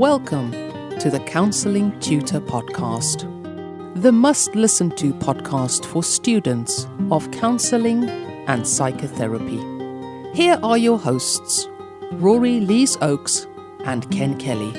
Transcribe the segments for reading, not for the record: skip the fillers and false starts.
Welcome to the Counselling Tutor Podcast, the must-listen-to podcast for students of counselling and psychotherapy. Here are your hosts, Rory Lees-Oakes and Ken Kelly.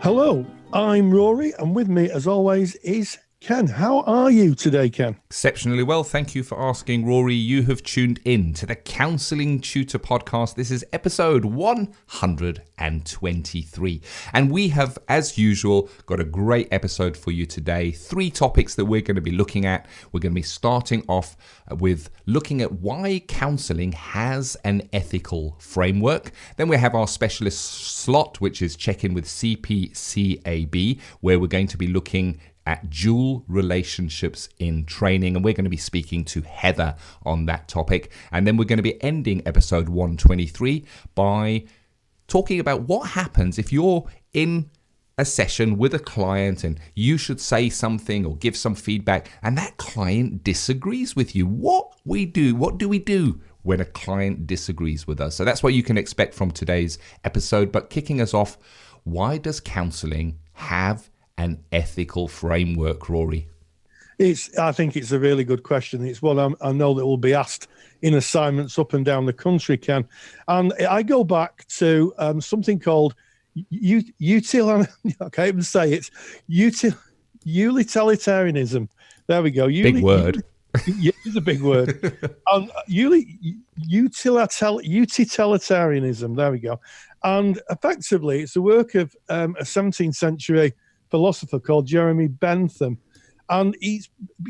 Hello, I'm Rory, and with me, as always, is Ken. How are you today, Ken? Exceptionally well. Thank you for asking, Rory. You have tuned in to the Counselling Tutor Podcast. This is episode 123. And we have, as usual, got a great episode for you today. 3 topics that we're going to be looking at. We're going to be starting off with looking at why counselling has an ethical framework. Then we have our specialist slot, which is check-in with CPCAB, where we're going to be looking at dual relationships in training, and we're going to be speaking to Heather on that topic. And then we're going to be ending episode 123 by talking about what happens if you're in a session with a client and you should say something or give some feedback and that client disagrees with you. What do we do when a client disagrees with us? So that's what you can expect from today's episode. But kicking us off, why does counselling have an ethical framework, Rory? I think it's a really good question. It's one I know that will be asked in assignments up and down the country, Ken. And I go back to something called utilitarianism. There we go. Big word. It's a big word. Utilitarianism. There we go. And effectively, it's the work of a 17th century philosopher called Jeremy Bentham. And you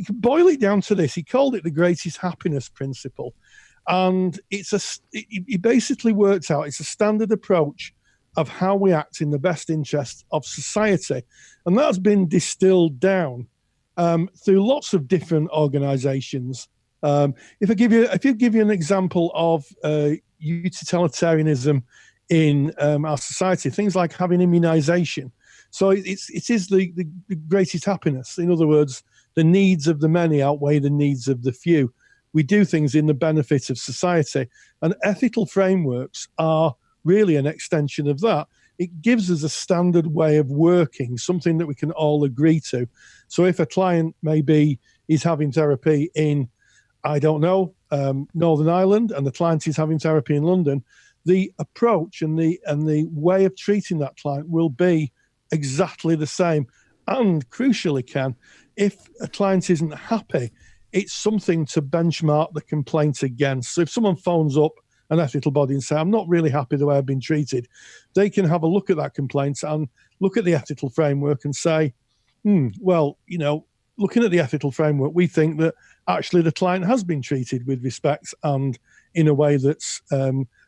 can boil it down to this. He called it the greatest happiness principle. And he basically worked out, it's a standard approach of how we act in the best interest of society. And that's been distilled down through lots of different organizations. If I give you an example of utilitarianism in our society, things like having immunization. So it is the greatest happiness. In other words, the needs of the many outweigh the needs of the few. We do things in the benefit of society, and ethical frameworks are really an extension of that. It gives us a standard way of working, something that we can all agree to. So if a client maybe is having therapy in, I don't know, Northern Ireland, and the client is having therapy in London, the approach and the way of treating that client will be exactly the same. And crucially, Ken, if a client isn't happy, it's something to benchmark the complaint against. So if someone phones up an ethical body and say, I'm not really happy the way I've been treated, they can have a look at that complaint and look at the ethical framework and say, well, looking at the ethical framework, we think that actually the client has been treated with respect and in a way that's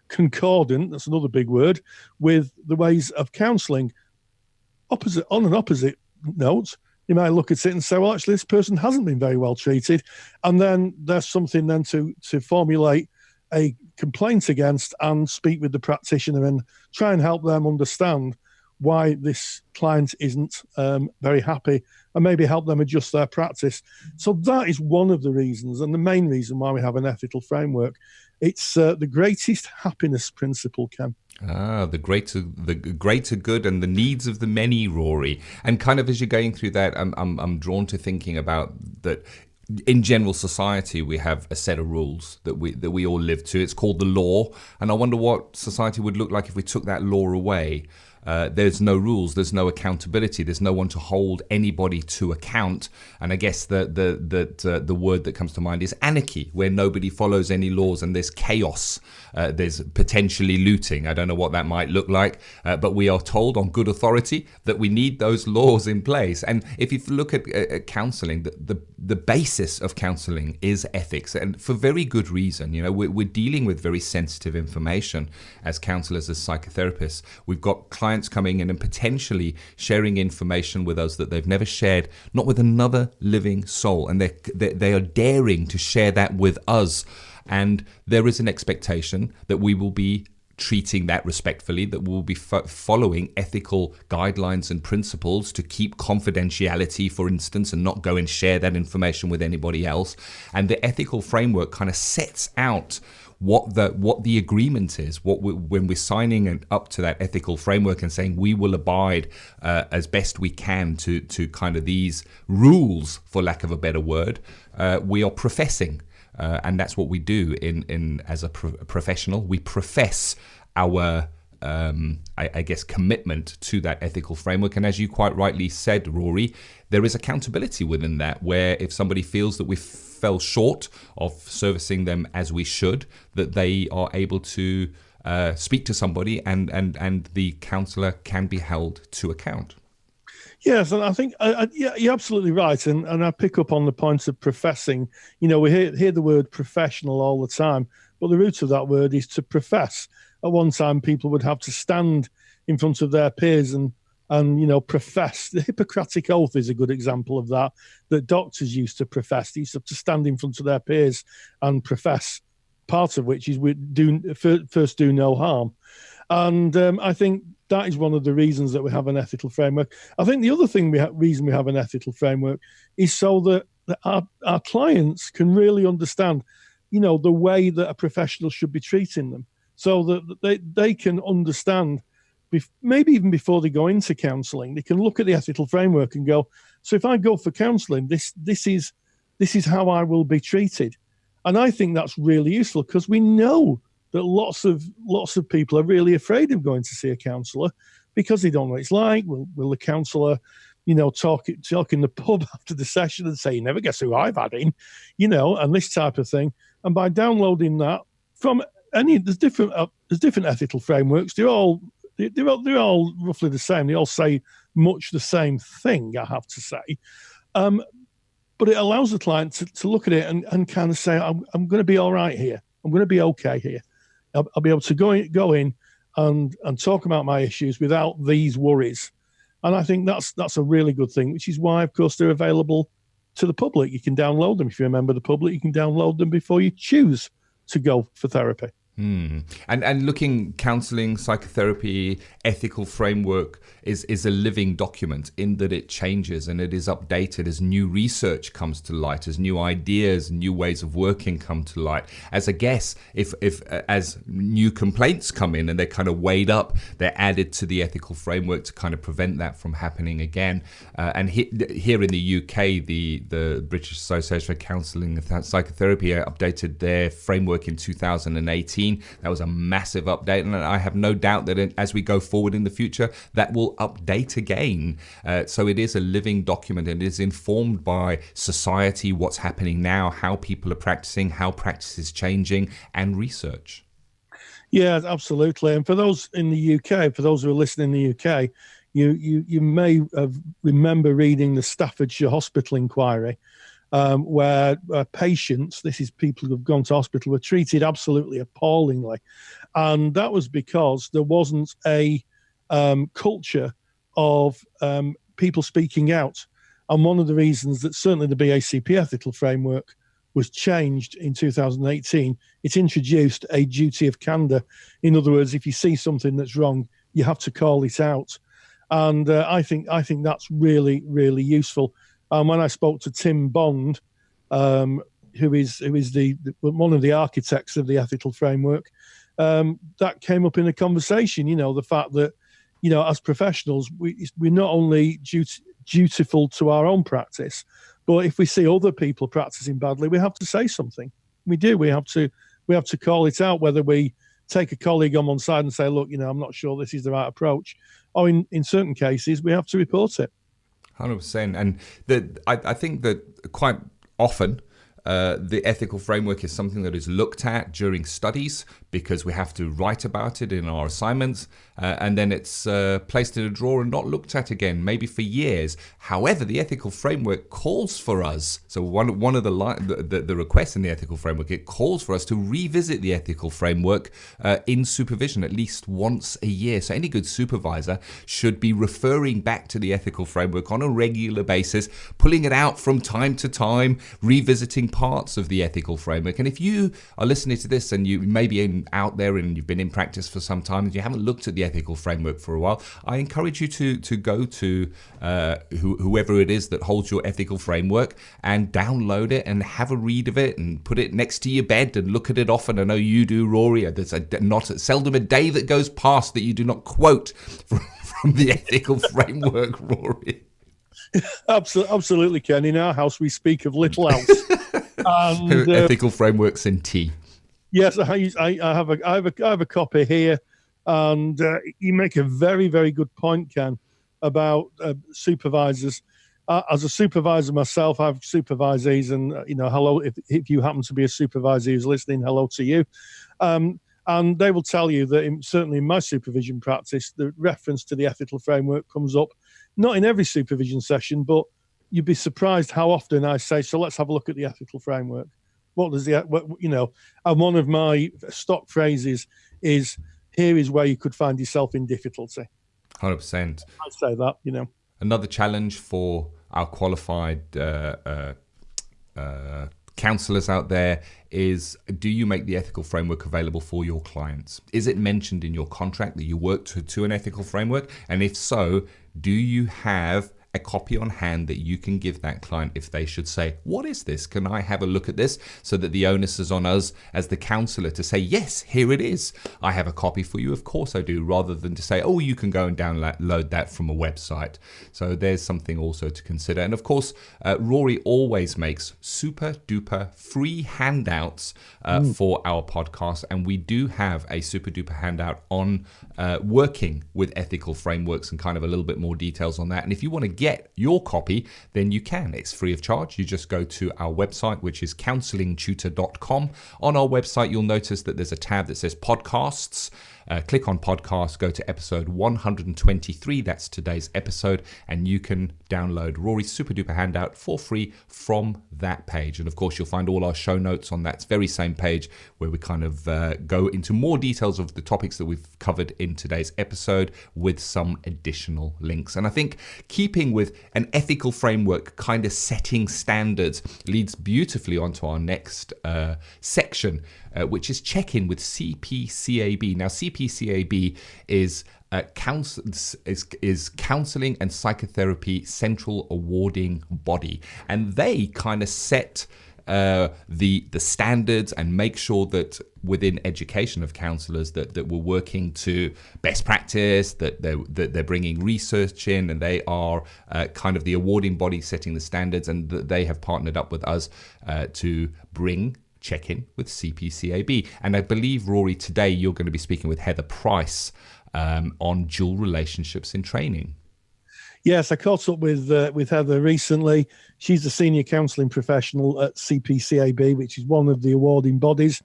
concordant, that's another big word, with the ways of counselling. On an opposite note, you might look at it and say, well, actually, this person hasn't been very well treated. And then there's something then to formulate a complaint against and speak with the practitioner and try and help them understand why this client isn't very happy and maybe help them adjust their practice. So that is one of the reasons, and the main reason why we have an ethical framework. It's the greatest happiness principle, Ken. The greater good and the needs of the many, Rory. And kind of as you're going through that, I'm drawn to thinking about that. In general society, we have a set of rules that we all live to. It's called the law, and I wonder what society would look like if we took that law away. There's no rules, there's no accountability, there's no one to hold anybody to account. And I guess the word that comes to mind is anarchy, where nobody follows any laws and there's chaos. There's potentially looting. I don't know what that might look like, but we are told on good authority that we need those laws in place. And if you look at counselling, the basis of counselling is ethics, and for very good reason. We're dealing with very sensitive information as counsellors, as psychotherapists. We've got clients coming in and potentially sharing information with us that they've never shared, not with another living soul, and they are daring to share that with us. And there is an expectation that we will be treating that respectfully, that we'll be following ethical guidelines and principles to keep confidentiality, for instance, and not go and share that information with anybody else. And the ethical framework kind of sets out what the agreement is, when we're signing up to that ethical framework and saying we will abide as best we can to kind of these rules, for lack of a better word, we are professing, and that's what we do in as a professional. We profess our I guess commitment to that ethical framework. And as you quite rightly said, Rory, there is accountability within that, where if somebody feels that we fell short of servicing them as we should, that they are able to speak to somebody and the counsellor can be held to account. Yes, and I think you're absolutely right. And I pick up on the point of professing. We hear the word professional all the time, but the root of that word is to profess. At one time, people would have to stand in front of their peers and profess. The Hippocratic Oath is a good example of that doctors used to profess. They used to have to stand in front of their peers and profess, part of which is first do no harm. And I think that is one of the reasons that we have an ethical framework. I think the other reason we have an ethical framework is so that our clients can really understand, the way that a professional should be treating them, so that they can understand, maybe even before they go into counselling, they can look at the ethical framework and go, so if I go for counselling, this is how I will be treated. And I think that's really useful, because we know that lots of people are really afraid of going to see a counsellor because they don't know what it's like. Will the counsellor, talk in the pub after the session and say, "You never guess who I've had in," and this type of thing. And by downloading that from there's different ethical frameworks. They're all roughly the same. They all say much the same thing, I have to say. But it allows the client to look at it and kind of say, I'm going to be all right here. I'm going to be okay here. I'll be able to go in and talk about my issues without these worries. And I think that's a really good thing, which is why, of course, they're available to the public. You can download them. If you're a member of the public, you can download them before you choose to go for therapy. And looking, counselling, psychotherapy, ethical framework is a living document in that it changes and it is updated as new research comes to light, as new ideas, new ways of working come to light. As I guess, if as new complaints come in and they're kind of weighed up, they're added to the ethical framework to kind of prevent that from happening again. And here in the UK, the British Association for Counselling and Psychotherapy updated their framework in 2018. That was a massive update, and I have no doubt that as we go forward in the future, that will update again. So it is a living document, and it is informed by society, what's happening now, how people are practicing, how practice is changing, and research. Yeah, absolutely. And for those in the UK, for those who are listening in the UK, you may remember reading the Staffordshire Hospital inquiry, where patients, this is people who have gone to hospital, were treated absolutely appallingly. And that was because there wasn't a culture of people speaking out. And one of the reasons that certainly the BACP ethical framework was changed in 2018, it introduced a duty of candour. In other words, if you see something that's wrong, you have to call it out. And I think that's really, really useful. When I spoke to Tim Bond, who is one of the architects of the ethical framework, that came up in the conversation. The fact that as professionals, we're not only dutiful to our own practice, but if we see other people practicing badly, we have to say something. We do. We have to call it out. Whether we take a colleague on one side and say, "Look, I'm not sure this is the right approach," or in certain cases, we have to report it. 100%. And I think that quite often the ethical framework is something that is looked at during studies because we have to write about it in our assignments, and then it's placed in a drawer and not looked at again, maybe for years. However, the ethical framework calls for us. So one of the requests in the ethical framework, it calls for us to revisit the ethical framework in supervision at least once a year. So any good supervisor should be referring back to the ethical framework on a regular basis, pulling it out from time to time, revisiting parts of the ethical framework. And if you are listening to this and you maybe out there and you've been in practice for some time and you haven't looked at the ethical framework for a while, I encourage you to go to whoever it is that holds your ethical framework and download it and have a read of it and put it next to your bed and look at it often. I know you do, Rory. There's not seldom a day that goes past that you do not quote from the ethical framework, Rory. Absolutely, Ken. In our house, we speak of little else. And, ethical frameworks and tea. Yes, I have a copy here, and you make a very, very good point, Ken, about supervisors. As a supervisor myself, I have supervisees, and hello if you happen to be a supervisor who's listening, hello to you. And they will tell you that certainly in my supervision practice, the reference to the ethical framework comes up, not in every supervision session, but you'd be surprised how often I say, so let's have a look at the ethical framework. And one of my stock phrases is, here is where you could find yourself in difficulty. 100%. I say that, Another challenge for our qualified counsellors out there is, do you make the ethical framework available for your clients? Is it mentioned in your contract that you work to an ethical framework? And if so, do you have a copy on hand that you can give that client if they should say, what is this? Can I have a look at this? So that the onus is on us as the counsellor to say, yes, here it is. I have a copy for you. Of course I do, rather than to say, oh, you can go and download that from a website. So there's something also to consider. And of course, Rory always makes super duper free handouts for our podcast. And we do have a super duper handout on working with ethical frameworks and kind of a little bit more details on that. And if you want to get your copy, then you can. It's free of charge. You just go to our website, which is counsellingtutor.com. On our website, you'll notice that there's a tab that says podcasts. Click on podcast, go to episode 123. That's today's episode, and you can download Rory's super duper handout for free from that page. And of course, you'll find all our show notes on that very same page, where we kind of go into more details of the topics that we've covered in today's episode with some additional links. And I think keeping with an ethical framework, kind of setting standards, leads beautifully onto our next section, which is check-in with CPCAB. Now, CPCAB is Counselling and Psychotherapy Central Awarding Body, and they kind of set the standards and make sure that within education of counsellors that we're working to best practice, that they're bringing research in, and they are kind of the awarding body setting the standards, and that they have partnered up with us to bring check-in with CPCAB. And I believe, Rory, today you're going to be speaking with Heather Price on dual relationships in training. Yes, I caught up with Heather recently. She's a senior counselling professional at CPCAB, which is one of the awarding bodies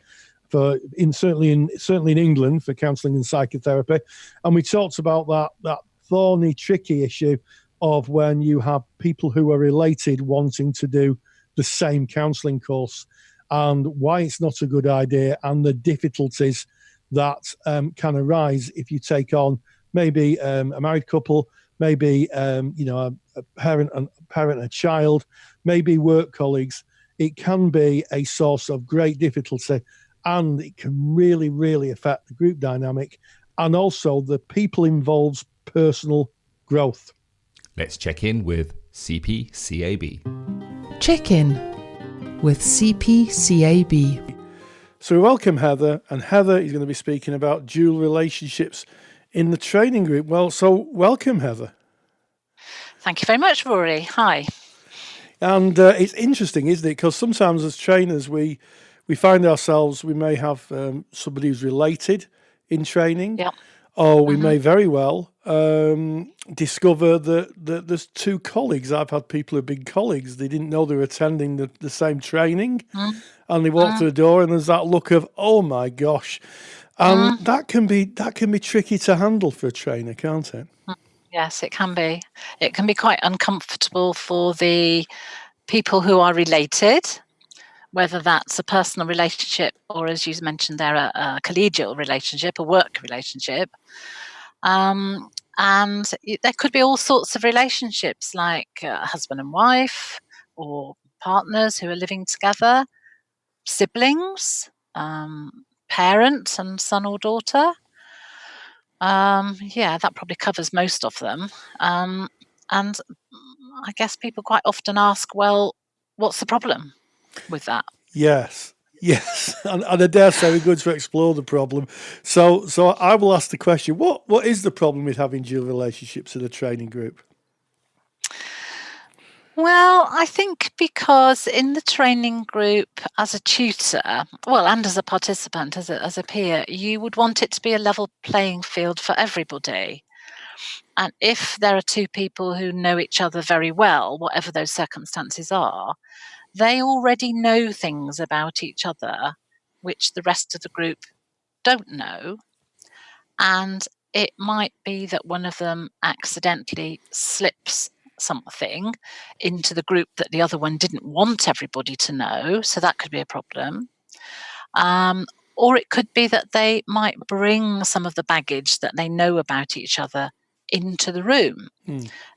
certainly in England for counselling and psychotherapy. And we talked about that thorny, tricky issue of when you have people who are related wanting to do the same counselling course, and why it's not a good idea, and the difficulties that can arise if you take on maybe a married couple, maybe a parent and a child, maybe work colleagues. It can be a source of great difficulty, and it can really, really affect the group dynamic and also the people involved's personal growth. Let's check in with CPCAB. Check in with CPCAB. So we welcome Heather, and Heather is going to be speaking about dual relationships in the training group. Well, so welcome, Heather. Thank you very much, Rory. Hi. And it's interesting, isn't it? Because sometimes as trainers, we find ourselves, we may have somebody who's related in training, Yeah. or we may very well discover that there's two colleagues. I've had people who've been colleagues. They didn't know they were attending the same training, and they walk through the door, and there's that look of, oh my gosh. And that can be tricky to handle for a trainer, can't it? Yes, it can be. It can be quite uncomfortable for the people who are related, whether that's a personal relationship or, as you mentioned there, a collegial relationship, a work relationship. And there could be all sorts of relationships, like husband and wife, or partners who are living together, siblings, parent and son or daughter. That probably covers most of them. And I guess people quite often ask, well, what's the problem with that? Yes. And I dare say we're going to explore the problem. So I will ask the question, what is the problem with having dual relationships in a training group? Well, I think because in the training group, as a tutor, and as a participant, as a peer, you would want it to be a level playing field for everybody. And if there are two people who know each other very well, whatever those circumstances are, they already know things about each other which the rest of the group don't know. And it might be that one of them accidentally slips something into the group that the other one didn't want everybody to know. So that could be a problem. Or it could be that they might bring some of the baggage that they know about each other into the room.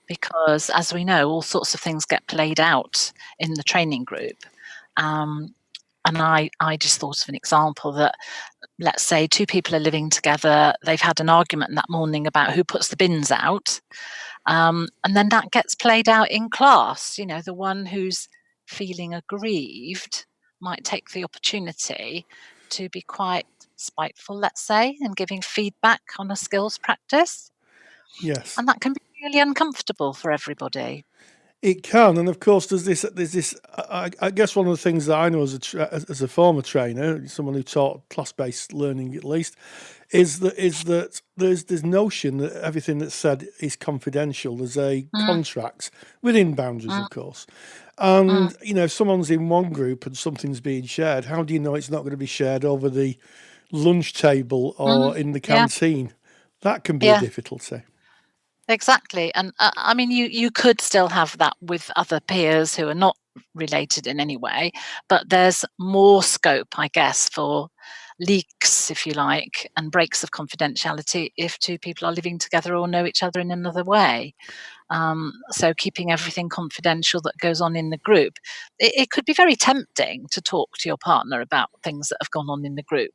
Because, as we know, all sorts of things get played out in the training group. And I just thought of an example that, let's say two people are living together, they've had an argument that morning about who puts the bins out. And then that gets played out in class. The one who's feeling aggrieved might take the opportunity to be quite spiteful, let's say, and giving feedback on a skills practice. Yes. And that can be really uncomfortable for everybody. It can, and of course, there's this. I guess one of the things that I know as a former trainer, someone who taught class-based learning at least, is that there's notion that everything that's said is confidential. There's a contract within boundaries, of course. And if someone's in one group and something's being shared, how do you know it's not going to be shared over the lunch table or in the canteen? That can be a difficulty. Exactly. And I mean, you could still have that with other peers who are not related in any way, but there's more scope, I guess, for leaks, if you like, and breaks of confidentiality if two people are living together or know each other in another way. So keeping everything confidential that goes on in the group, it could be very tempting to talk to your partner about things that have gone on in the group.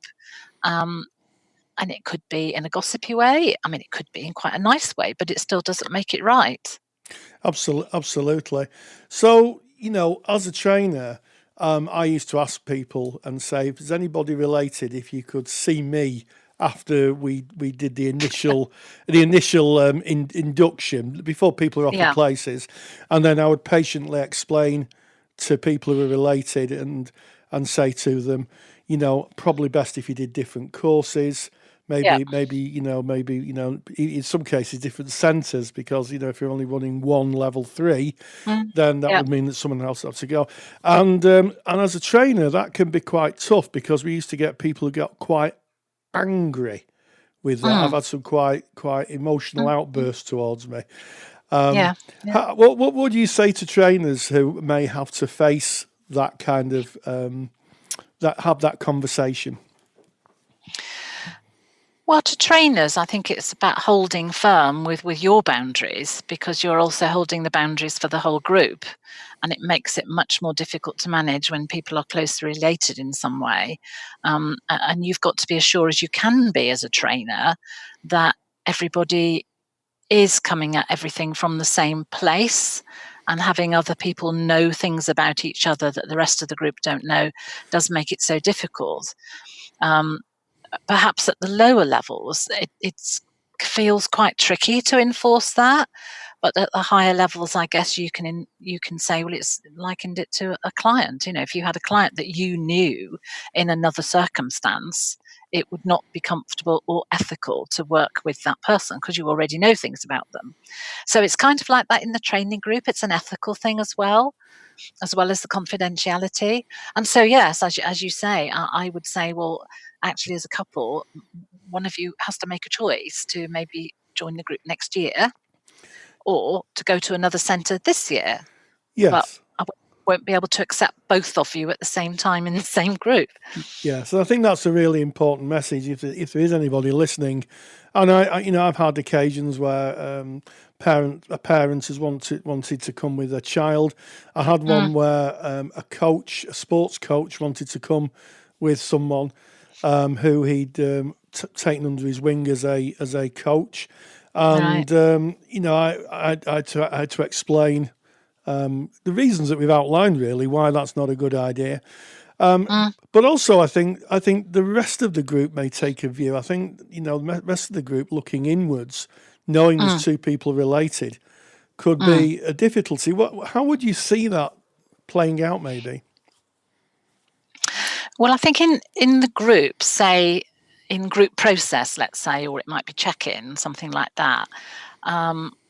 And it could be in a gossipy way. I mean, it could be in quite a nice way, but it still doesn't make it right. Absolutely. So, as a trainer, I used to ask people and say, if there's anybody related, if you could see me after we did the initial induction, before people are off the places, and then I would patiently explain to people who are related and say to them, probably best if you did different courses. Maybe in some cases different centres, because if you're only running one level 3, then that would mean that someone else has to go. And as a trainer, that can be quite tough, because we used to get people who got quite angry with that. I've had some quite emotional outbursts towards me. What would you say to trainers who may have to face that kind of have that conversation? Well, to trainers, I think it's about holding firm with your boundaries, because you're also holding the boundaries for the whole group. And it makes it much more difficult to manage when people are closely related in some way. And you've got to be as sure as you can be as a trainer that everybody is coming at everything from the same place, and having other people know things about each other that the rest of the group don't know does make it so difficult. Perhaps at the lower levels, it feels quite tricky to enforce that. But at the higher levels, I guess you can say, well, it's likened it to a client. If you had a client that you knew in another circumstance, it would not be comfortable or ethical to work with that person, because you already know things about them. So it's kind of like that in the training group. It's an ethical thing as well as the confidentiality. And so, yes, as you say, I would say, well, actually, as a couple, one of you has to make a choice to maybe join the group next year or to go to another centre this year. Yes. But I won't be able to accept both of you at the same time in the same group. Yeah, so I think that's a really important message. If there is anybody listening, and I've had occasions where a parent has wanted to come with a child. I had one where a sports coach wanted to come with someone. who he'd taken under his wing as a coach, and I had to explain the reasons that we've outlined, really, why that's not a good idea. But also, I think the rest of the group may take a view. I think the rest of the group looking inwards, knowing there's two people related, could be a difficulty. How would you see that playing out, maybe? Well, I think in the group, say in group process, let's say, or it might be check-in, something like that,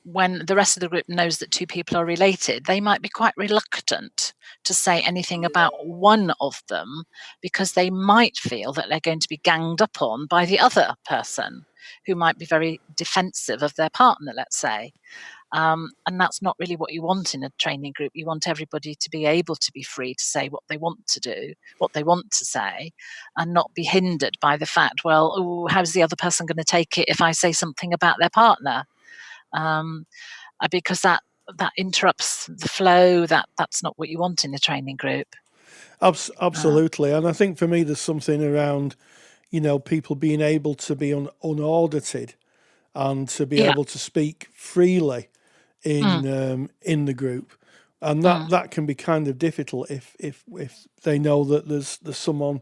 when the rest of the group knows that two people are related, they might be quite reluctant to say anything about one of them because they might feel that they're going to be ganged up on by the other person who might be very defensive of their partner, let's say. And that's not really what you want in a training group. You want everybody to be able to be free to say what they want to do, what they want to say, and not be hindered by the fact, well, how's the other person going to take it if I say something about their partner? Because that interrupts the flow. That's not what you want in a training group. Absolutely. And I think for me, there's something around, people being able to be unaudited and to be able to speak freely in the group, and that can be kind of difficult if they know that there's someone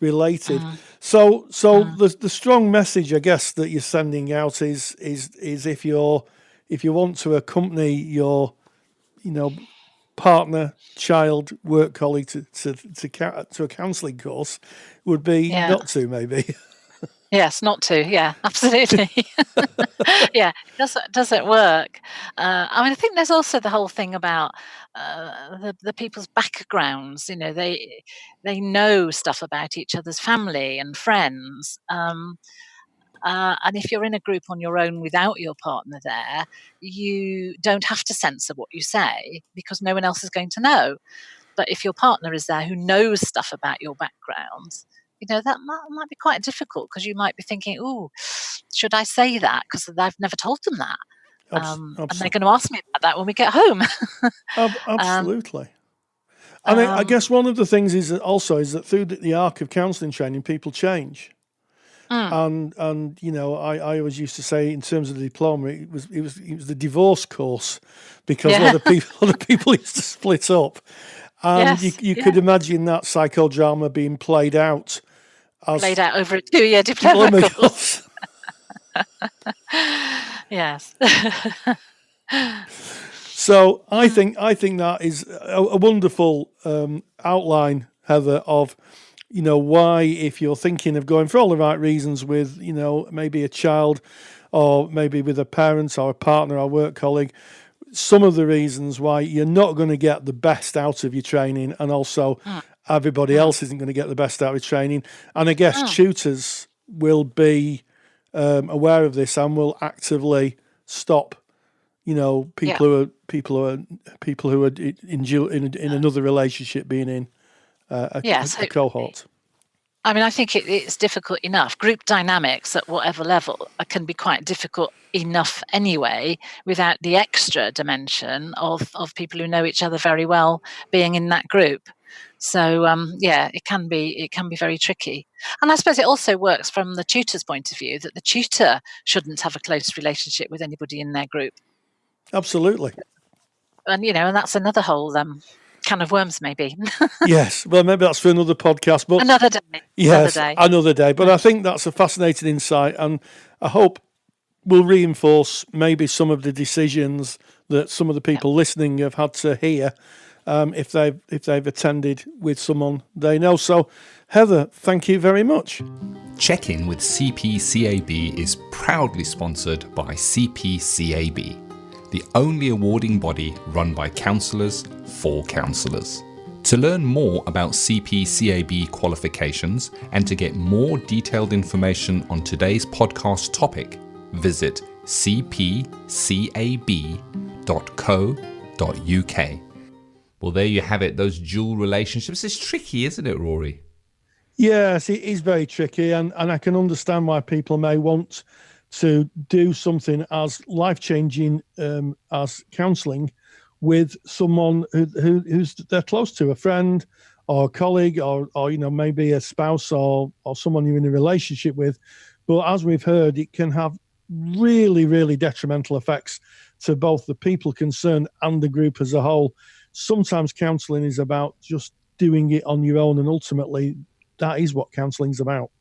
related. So the strong message, I guess, that you're sending out is if you want to accompany your partner, child, work colleague to a counselling course, would be not to, maybe. Yes, not to. Yeah, absolutely. Yeah, does it work? I think there's also the whole thing about the people's backgrounds. They know stuff about each other's family and friends. And if you're in a group on your own without your partner there, you don't have to censor what you say because no one else is going to know. But if your partner is there who knows stuff about your background, that might be quite difficult because you might be thinking, "Oh, should I say that?" Because I've never told them that, and they're going to ask me about that when we get home. Absolutely. And I guess one of the things is that through the arc of counselling training, people change. And I always used to say, in terms of the diploma, it was the divorce course because other people used to split up, and you could imagine that psychodrama being played out over a 2-year diploma course. Yes. So I think that is a wonderful outline, Heather, of why, if you're thinking of going for all the right reasons with maybe a child or maybe with a parent or a partner or work colleague, some of the reasons why you're not going to get the best out of your training, and also everybody else isn't going to get the best out of training. And I guess tutors will be aware of this and will actively stop people who are in another relationship being in a cohort. I mean, I think it's difficult enough. Group dynamics at whatever level can be quite difficult enough anyway, without the extra dimension of people who know each other very well being in that group. So it can be very tricky. And I suppose it also works from the tutor's point of view that the tutor shouldn't have a close relationship with anybody in their group. Absolutely. And and that's another whole can of worms, maybe. Yes, well, maybe that's for another podcast, but another day. Yes, another day. But I think that's a fascinating insight, and I hope will reinforce maybe some of the decisions that some of the people listening have had to hear if they've attended with someone they know. So, Heather, thank you very much. Check-in with CPCAB is proudly sponsored by CPCAB, the only awarding body run by counsellors for counsellors. To learn more about CPCAB qualifications and to get more detailed information on today's podcast topic, visit cpcab.co.uk. Well, there you have it, those dual relationships. It's tricky, isn't it, Rory? Yes, it is very tricky, and I can understand why people may want to do something as life-changing as counselling with someone who's they're close to, a friend or a colleague or maybe a spouse or someone you're in a relationship with. But as we've heard, it can have really, really detrimental effects to both the people concerned and the group as a whole. Sometimes counselling is about just doing it on your own, and ultimately that is what counselling is about.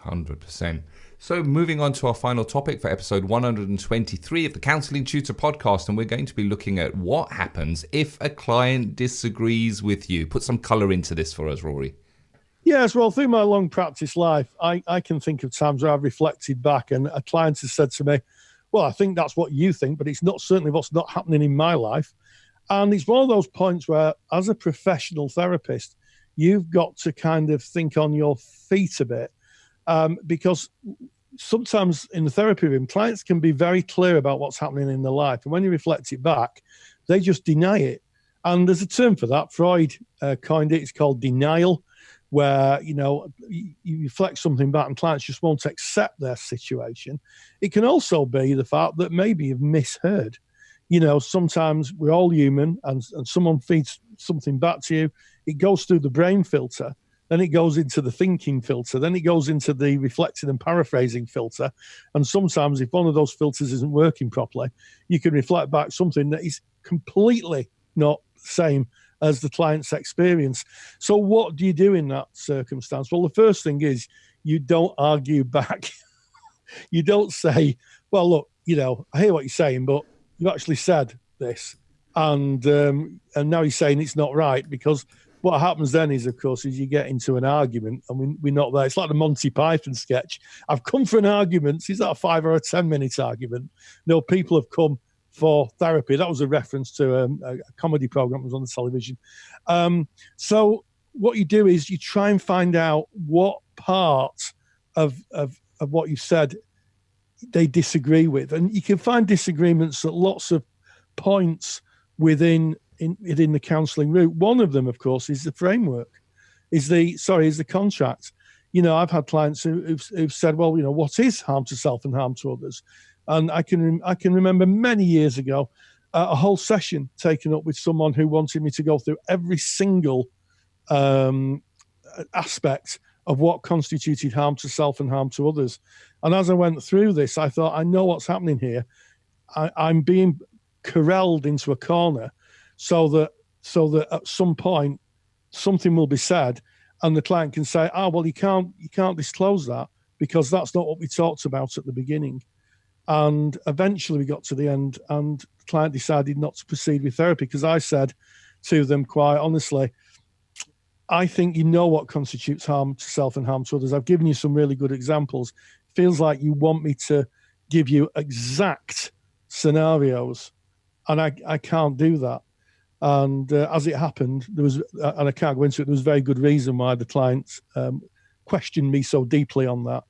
100%. So moving on to our final topic for episode 123 of the Counselling Tutor Podcast, and we're going to be looking at what happens if a client disagrees with you. Put some colour into this for us, Rory. Yes, well, through my long practice life, I can think of times where I've reflected back and a client has said to me, well, I think that's what you think, but it's not certainly what's not happening in my life. And it's one of those points where, as a professional therapist, you've got to kind of think on your feet a bit, because sometimes in the therapy room, clients can be very clear about what's happening in their life. And when you reflect it back, they just deny it. And there's a term for that. Freud coined it. It's called denial, where, you reflect something back and clients just won't accept their situation. It can also be the fact that maybe you've misheard. Sometimes we're all human and someone feeds something back to you. It goes through the brain filter, then it goes into the thinking filter, then it goes into the reflecting and paraphrasing filter. And sometimes if one of those filters isn't working properly, you can reflect back something that is completely not the same as the client's experience. So what do you do in that circumstance? Well, the first thing is you don't argue back. You don't say, well, look, I hear what you're saying, but you actually said this. And now you're saying it's not right, because what happens then is, of course, is you get into an argument and we're not there. It's like the Monty Python sketch. I've come for an argument. Is that a 5 or a 10 minute argument? No, people have come for therapy. That was a reference to a comedy program that was on the television. So what you do is you try and find out what part of what you've said they disagree with. And you can find disagreements at lots of points within the counselling route. One of them, of course, is the framework, is the contract. I've had clients who've said, well, what is harm to self and harm to others? And I can remember many years ago a whole session taken up with someone who wanted me to go through every single aspect of what constituted harm to self and harm to others. And as I went through this, I thought, I know what's happening here. I'm being corralled into a corner so that at some point something will be said and the client can say, well, you can't disclose that because that's not what we talked about at the beginning. And eventually we got to the end and the client decided not to proceed with therapy because I said to them quite honestly, I think you know what constitutes harm to self and harm to others. I've given you some really good examples. Feels like you want me to give you exact scenarios, and I can't do that. And as it happened, there was, and I can't go into it, there was very good reason why the client questioned me so deeply on that.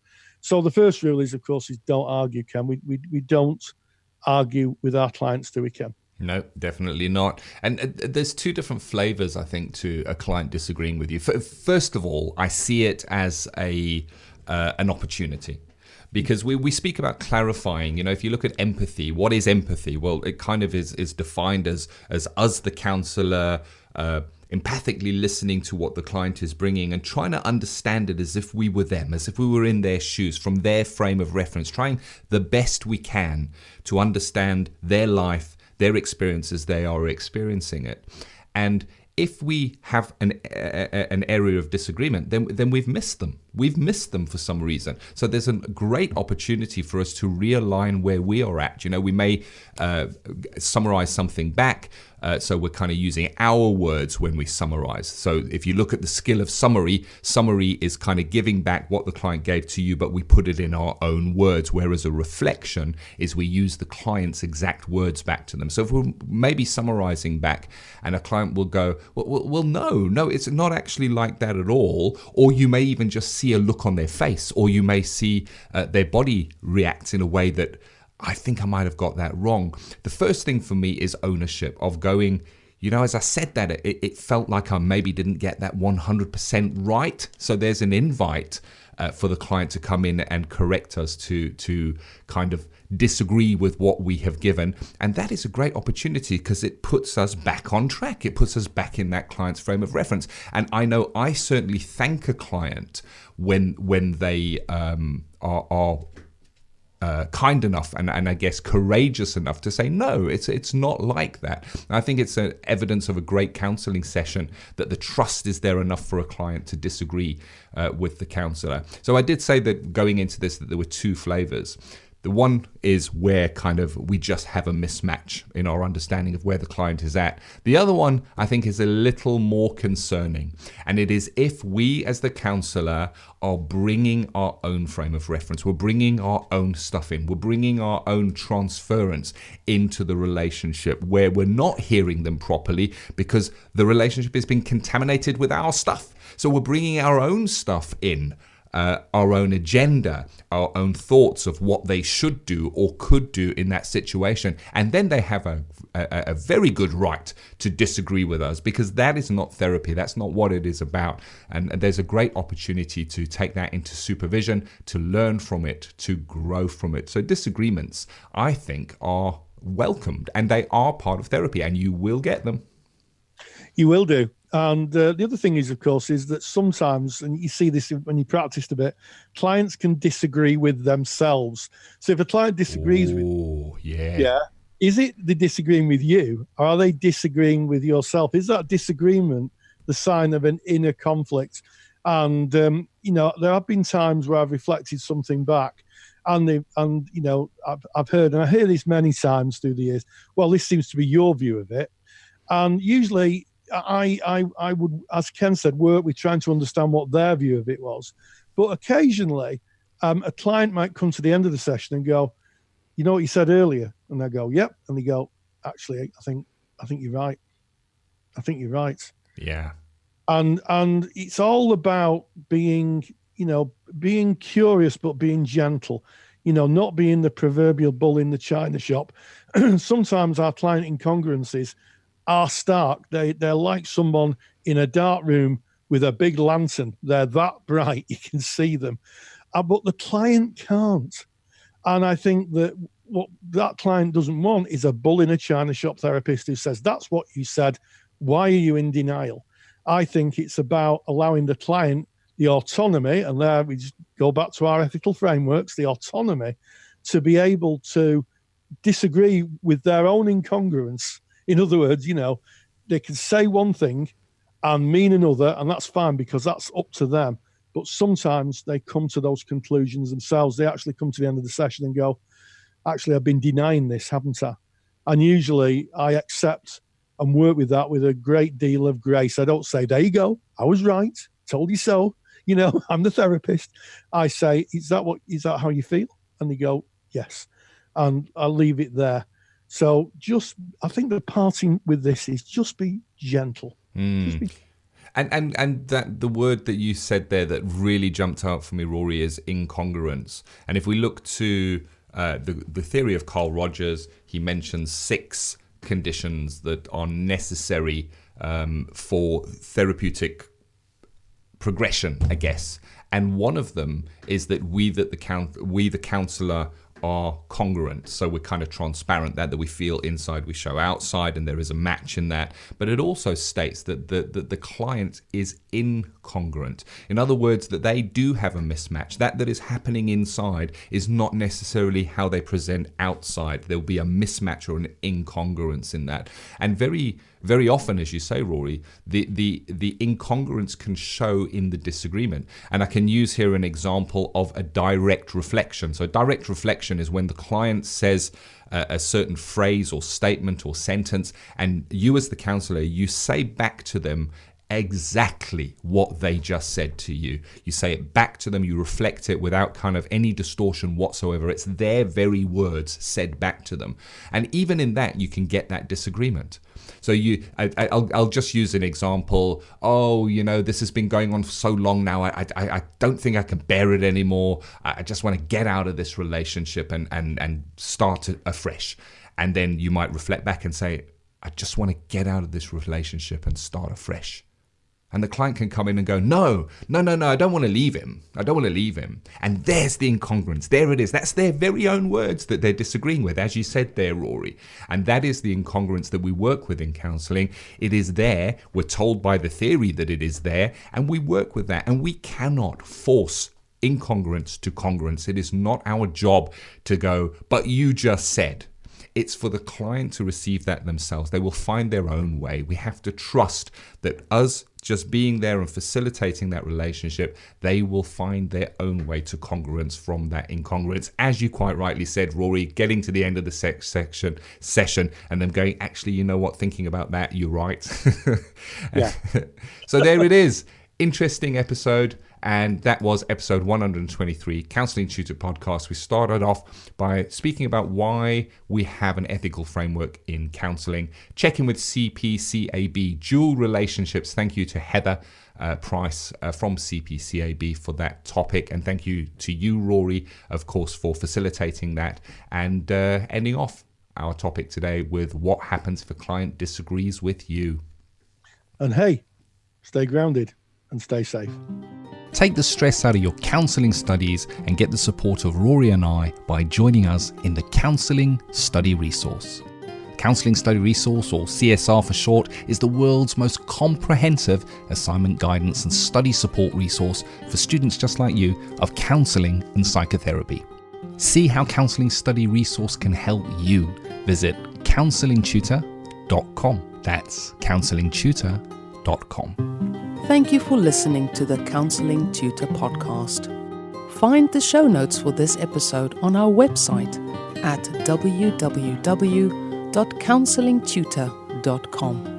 So the first rule is, of course, is don't argue, Ken. We don't argue with our clients, do we, Ken? No, definitely not. And there's two different flavors, I think, to a client disagreeing with you. First of all, I see it as an opportunity. Because we speak about clarifying, if you look at empathy, what is empathy? Well, it kind of is defined as us, the counsellor, empathically listening to what the client is bringing and trying to understand it as if we were them, as if we were in their shoes, from their frame of reference, trying the best we can to understand their life, their experiences, they are experiencing it. And if we have an area of disagreement, then we've missed them. We've missed them for some reason. So there's a great opportunity for us to realign where we are at. We may summarize something back. So we're kind of using our words when we summarize. So if you look at the skill of summary is kind of giving back what the client gave to you, but we put it in our own words. Whereas a reflection is we use the client's exact words back to them. So if we're maybe summarizing back and a client will go, well, no, it's not actually like that at all. Or you may even just see a look on their face, or you may see their body react in a way that I think I might have got that wrong. The first thing for me is ownership of going, as I said that, it felt like I maybe didn't get that 100% right. So there's an invite for the client to come in and correct us, to kind of disagree with what we have given. And that is a great opportunity because it puts us back on track. It puts us back in that client's frame of reference. And I know I certainly thank a client when they are kind enough and I guess courageous enough to say, no, it's not like that. And I think it's an evidence of a great counselling session that the trust is there enough for a client to disagree with the counsellor. So I did say that going into this that there were two flavours. The one is where kind of we just have a mismatch in our understanding of where the client is at. The other one, I think, is a little more concerning. And it is if we as the counsellor are bringing our own frame of reference, we're bringing our own stuff in, we're bringing our own transference into the relationship where we're not hearing them properly because the relationship has been contaminated with our stuff. So we're bringing our own stuff in. Our own agenda, our own thoughts of what they should do or could do in that situation. And then they have a very good right to disagree with us because that is not therapy. That's not what it is about. And there's a great opportunity to take that into supervision, to learn from it, to grow from it. So disagreements, I think, are welcomed and they are part of therapy and you will get them. You will do. And the other thing is, of course, is that sometimes, and you see this when you practiced a bit, clients can disagree with themselves. So if a client disagrees with you, is it they're disagreeing with you or are they disagreeing with yourself? Is that disagreement the sign of an inner conflict? And, there have been times where I've reflected something back and I've heard, and I hear this many times through the years, well, this seems to be your view of it. And usually I would, as Ken said, work with trying to understand what their view of it was. But occasionally, a client might come to the end of the session and go, you know what you said earlier? And I go, yep. And they go, actually, I think you're right. I think you're right. Yeah. And it's all about being curious, but being gentle, not being the proverbial bull in the china shop. Sometimes our client incongruencies are stark. They're like someone in a dark room with a big lantern. They're that bright, you can see them. But the client can't. And I think that what that client doesn't want is a bull in a china shop therapist who says, that's what you said. Why are you in denial? I think it's about allowing the client the autonomy, and there we just go back to our ethical frameworks, the autonomy to be able to disagree with their own incongruence. In other words, they can say one thing and mean another, and that's fine because that's up to them. But sometimes they come to those conclusions themselves. They actually come to the end of the session and go, actually, I've been denying this, haven't I? And usually I accept and work with that with a great deal of grace. I don't say, there you go, I was right, told you so. I'm the therapist. I say, is that how you feel? And they go, yes. And I'll leave it there. So I think the parting with this is just be gentle. And that the word that you said there that really jumped out for me, Rory, is incongruence. And if we look to the theory of Carl Rogers, he mentions 6 conditions that are necessary for therapeutic progression, I guess. And one of them is that we the counsellor are congruent. So we're kind of transparent, that we feel inside, we show outside, and there is a match in that. But it also states that the client is incongruent. In other words, that they do have a mismatch. That is happening inside is not necessarily how they present outside. There'll be a mismatch or an incongruence in that. And very, very often, as you say, Rory, the incongruence can show in the disagreement. And I can use here an example of a direct reflection. So direct reflection is when the client says a certain phrase or statement or sentence, and you as the counsellor, you say back to them exactly what they just said to you. You say it back to them, you reflect it without kind of any distortion whatsoever. It's their very words said back to them. And even in that, you can get that disagreement. So I'll just use an example. Oh, this has been going on for so long now. I don't think I can bear it anymore. I just want to get out of this relationship and start afresh. And then you might reflect back and say, I just want to get out of this relationship and start afresh. And the client can come in and go, no, I don't want to leave him. And there's the incongruence. There it is. That's their very own words that they're disagreeing with, as you said there, Rory. And that is the incongruence that we work with in counselling. It is there. We're told by the theory that it is there, and we work with that. And we cannot force incongruence to congruence. It is not our job to go, but you just said. It's for the client to receive that themselves. They will find their own way. We have to trust that us just being there and facilitating that relationship, they will find their own way to congruence from that incongruence. As you quite rightly said, Rory, getting to the end of the session and then going, actually, you know what, thinking about that, you're right. Yeah. So there it is. Interesting episode. And that was episode 123, Counselling Tutor Podcast. We started off by speaking about why we have an ethical framework in counselling. Check in with CPCAB, Dual Relationships. Thank you to Heather Price from CPCAB for that topic. And thank you to you, Rory, of course, for facilitating that. And ending off our topic today with what happens if a client disagrees with you. And hey, stay grounded and stay safe. Take the stress out of your counselling studies and get the support of Rory and I by joining us in the Counselling Study Resource. Counselling Study Resource, or CSR for short, is the world's most comprehensive assignment guidance and study support resource for students just like you of counselling and psychotherapy. See how Counselling Study Resource can help you. Visit counsellingtutor.com. That's counsellingtutor.com. Thank you for listening to the Counselling Tutor Podcast. Find the show notes for this episode on our website at www.counsellingtutor.com.